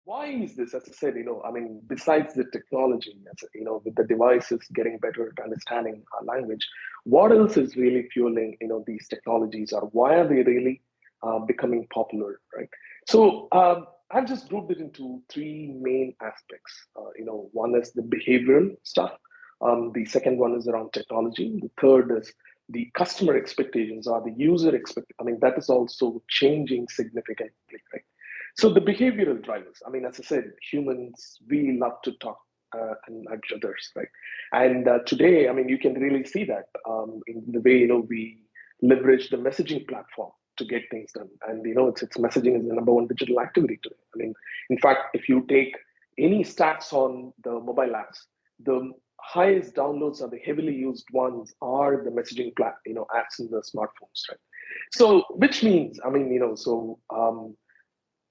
Why is this? As I said, I mean, besides the technology, with the devices getting better at understanding our language, what else is really fueling, these technologies, or why are they really becoming popular, right? So I've just grouped it into three main aspects. One is the behavioral stuff. The second one is around technology. The third is the customer expectations or the user expect. I mean, that is also changing significantly, right? So the behavioral drivers, I mean, as I said, humans, we love to talk and nudge others, right? And today, I mean, you can really see that in the way, we leverage the messaging platform to get things done. And, it's messaging is the number one digital activity today. I mean, in fact, if you take any stats on the mobile apps, the highest downloads are the heavily used ones are the messaging apps in the smartphones, right? So, which means, I mean,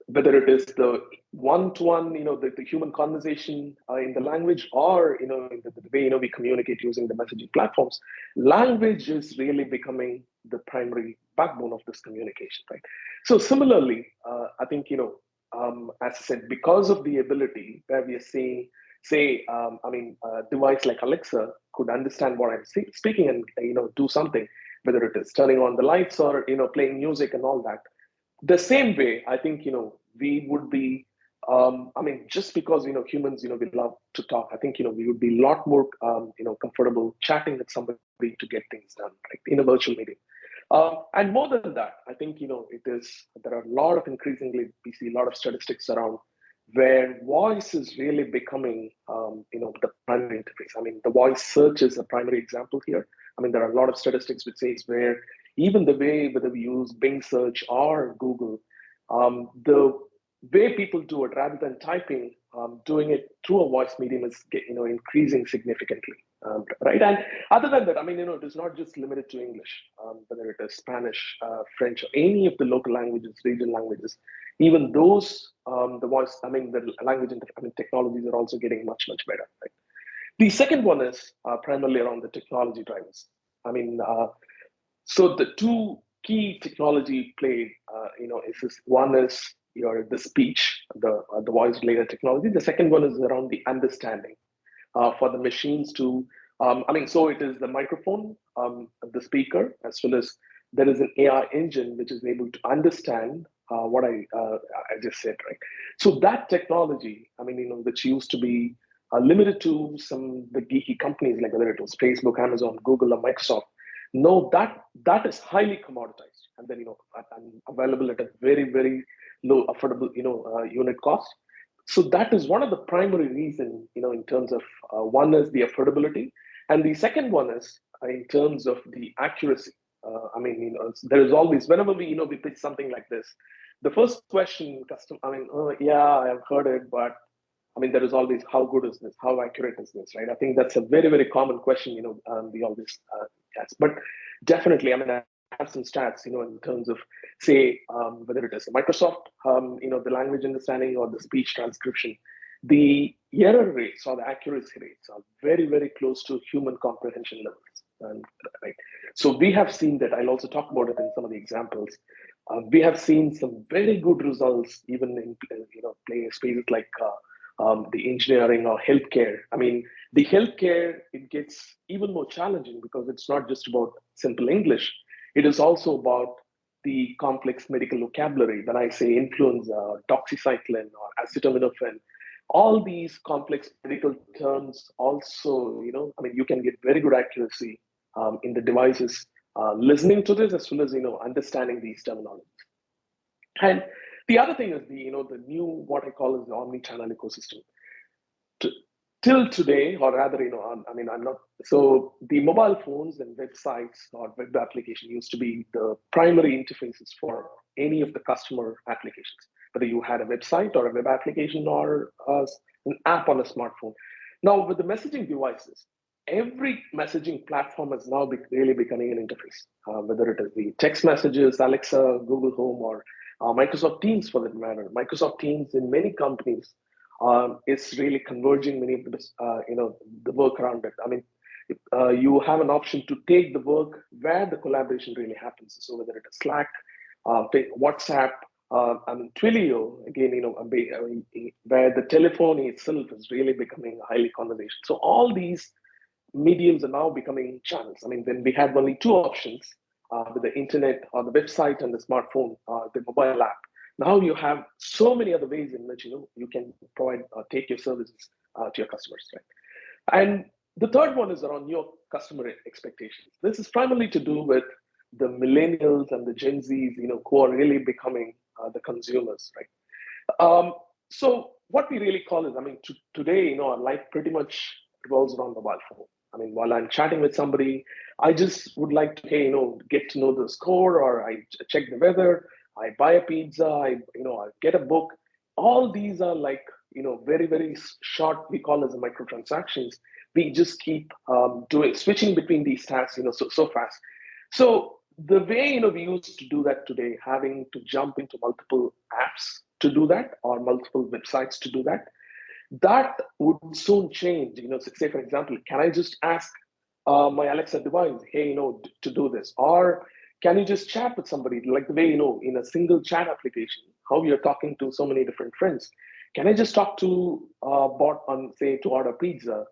whether it is the one-to-one, the human conversation in the language, or in the way we communicate using the messaging platforms, language is really becoming the primary backbone of this communication, right? So similarly, I think as I said, because of the ability where we are seeing, say, a device like Alexa could understand what I'm speaking and do something, whether it is turning on the lights or playing music and all that, the same way, I think, we would be, I mean, just because, humans, we love to talk, I think, we would be a lot more, comfortable chatting with somebody to get things done, right, in a virtual medium. And more than that, I think, there are a lot of increasingly, we see a lot of statistics around where voice is really becoming, the primary interface. I mean, the voice search is a primary example here. I mean, there are a lot of statistics which says where even the way whether we use Bing search or Google, the way people do it rather than typing, doing it through a voice medium is increasing significantly, right? And other than that, I mean, it is not just limited to English, whether it is Spanish, French, or any of the local languages, regional languages, even those, the voice, I mean, the language and technologies are also getting much, much better, right? The second one is primarily around the technology drivers. I mean, so the two key technology played, is this, one is the speech, the voice related technology. The second one is around the understanding for the machines to, so it is the microphone, the speaker, as well as there is an AI engine which is able to understand what I just said, right? So that technology, I mean, which used to be limited to some the geeky companies like whether it was Facebook, Amazon, Google, or Microsoft. No, that is highly commoditized, and then and available at a very very low, affordable unit cost. So that is one of the primary reason in terms of one is the affordability, and the second one is in terms of the accuracy. I mean, there is always whenever we pitch something like this, the first question custom. I mean, oh, yeah, I've heard it, but I mean, there is always how good is this? How accurate is this? Right? I think that's a very, very common question. We always ask. But definitely, I mean, I have some stats. In terms of say whether it is Microsoft, the language understanding or the speech transcription, the error rates or the accuracy rates are very, very close to human comprehension levels. And, right. So we have seen that. I'll also talk about it in some of the examples. We have seen some very good results, even in playing spaces like the engineering or healthcare. I mean, the healthcare, it gets even more challenging because it's not just about simple English. It is also about the complex medical vocabulary. When I say influenza, doxycycline, or acetaminophen, all these complex medical terms also, I mean, you can get very good accuracy in the devices listening to this as well as, understanding these terminologies. And the other thing is the new, what I call is the omni-channel ecosystem. T- Till today, or rather, I mean, I'm not. So the mobile phones and websites or web application used to be the primary interfaces for any of the customer applications, whether you had a website or a web application or an app on a smartphone. Now, with the messaging devices, every messaging platform is now really becoming an interface, whether it is the text messages, Alexa, Google Home, or Microsoft Teams for that matter. Microsoft Teams in many companies is really converging many of the the work around it. I mean, you have an option to take the work where the collaboration really happens. So whether it is Slack, WhatsApp, Twilio, again, where the telephony itself is really becoming a highly conversation. So all these mediums are now becoming channels. I mean, when we had only two options with the internet or the website and the smartphone, the mobile app. Now you have so many other ways in which you can provide take your services to your customers, right? And the third one is around your customer expectations. This is primarily to do with the millennials and the Gen Zs, who are really becoming the consumers, right? So what we really call is, today, our life pretty much revolves around the mobile phone. I mean, while I'm chatting with somebody, I just would like to, hey, get to know the score, or I check the weather, I buy a pizza, I get a book. All these are like, very, very short, we call as a microtransactions. We just keep switching between these tasks, so fast. So the way we used to do that today, having to jump into multiple apps to do that, or multiple websites to do that, that would soon change. Say for example, can I just ask my Alexa device, hey, to do this, or can you just chat with somebody like the way in a single chat application, how you're talking to so many different friends? Can I just talk to bot on, say, to order pizza,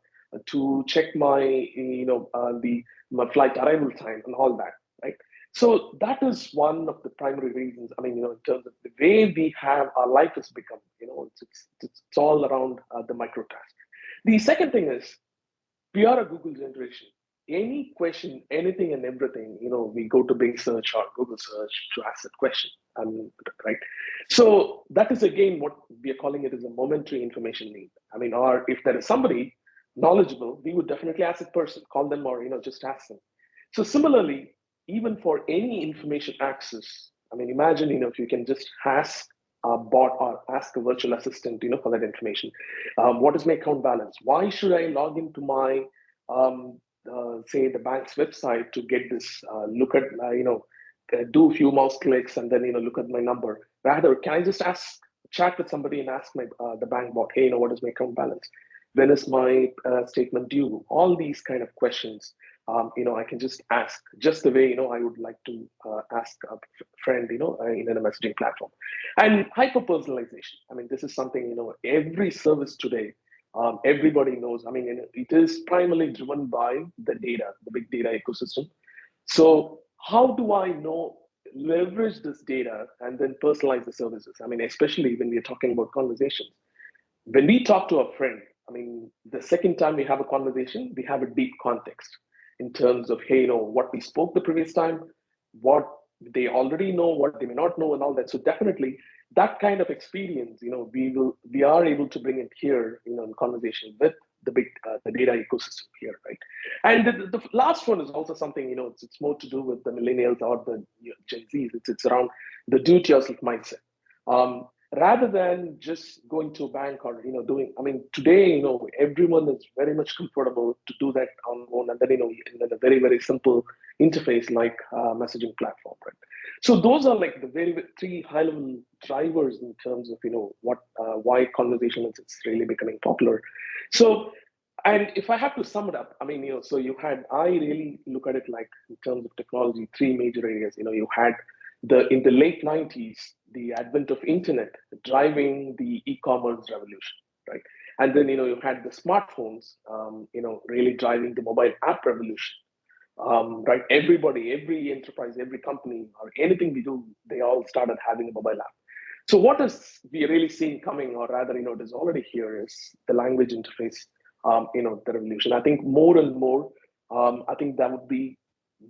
to check my the my flight arrival time and all that, right? So that is one of the primary reasons. I mean, in terms of the way we have our life has become, it's all around the micro task. The second thing is we are a Google generation. Any question, anything and everything, we go to Bing search or Google search to ask that question. Right. So that is again what we are calling it as a momentary information need. I mean, or if there is somebody knowledgeable, we would definitely ask that person, call them, or just ask them. So similarly, even for any information access, I mean, imagine if you can just ask a bot or ask a virtual assistant, for that information. What is my account balance? Why should I log into my, say, the bank's website to get this? Look at, do a few mouse clicks and then look at my number. Rather, can I just chat with somebody and ask my the bank bot, hey, what is my account balance? When is my statement due? All these kind of questions. I can just ask just the way I would like to ask a friend, in a messaging platform. And hyper personalization. I mean, this is something every service today, everybody knows. I mean, it is primarily driven by the data, the big data ecosystem. So how do I leverage this data and then personalize the services? I mean, especially when we're talking about conversations. When we talk to a friend, I mean, the second time we have a conversation, we have a deep context in terms of, hey, what we spoke the previous time, what they already know, what they may not know, and all that. So definitely that kind of experience, we are able to bring it here, in conversation with the data ecosystem here, right? And the last one is also something, it's more to do with the millennials or the Gen Zs. It's around the do-it-yourself mindset. Rather than just going to a bank or doing, I mean, today everyone is very much comfortable to do that on own, and then in a very, very simple interface like messaging platform, right? So those are like the three high level drivers in terms of what why conversation is it's really becoming popular. So, and if I have to sum it up, I mean, so I really look at it like in terms of technology, three major areas. You had in the late 90s, the advent of internet driving the e-commerce revolution, right? And then you had the smartphones, really driving the mobile app revolution, right? Every enterprise, every company, or anything we do, they all started having a mobile app. So what is we really seeing coming, or rather, it is already here, is the language interface, the revolution. I think more and more, I think that would be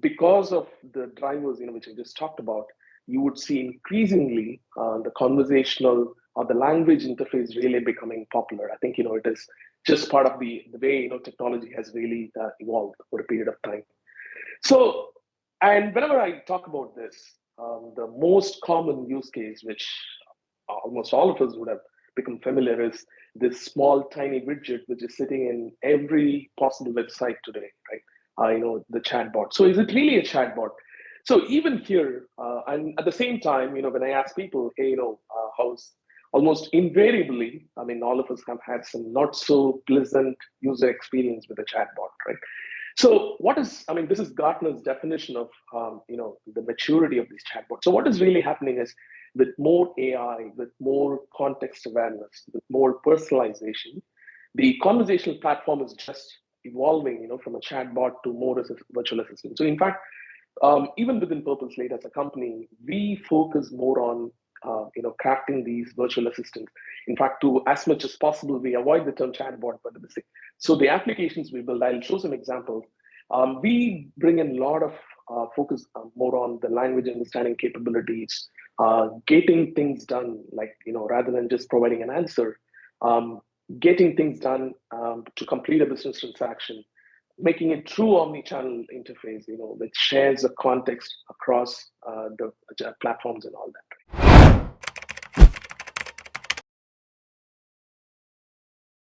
because of the drivers, which I just talked about. You would see increasingly the conversational or the language interface really becoming popular. I think it is just part of the way technology has really evolved over a period of time. So, and whenever I talk about this, the most common use case, which almost all of us would have become familiar, is this small, tiny widget which is sitting in every possible website today, right? The chatbot. So, is it really a chatbot? So, even here, and at the same time, when I ask people, hey, how's almost invariably, I mean, all of us have had some not so pleasant user experience with a chatbot, right? So this is Gartner's definition of, the maturity of these chatbots. So what is really happening is with more AI, with more context awareness, with more personalization, the conversational platform is just evolving, from a chatbot to more as a virtual assistant. So in fact, even within Purple Slate as a company, we focus more on crafting these virtual assistants. In fact, to as much as possible, we avoid the term chatbot, but so the applications we build, I'll show some examples. We bring in a lot of focus more on the language understanding capabilities, getting things done, like rather than just providing an answer, um, getting things done to complete a business transaction, making it true omni-channel interface, which shares the context across the platforms and all that.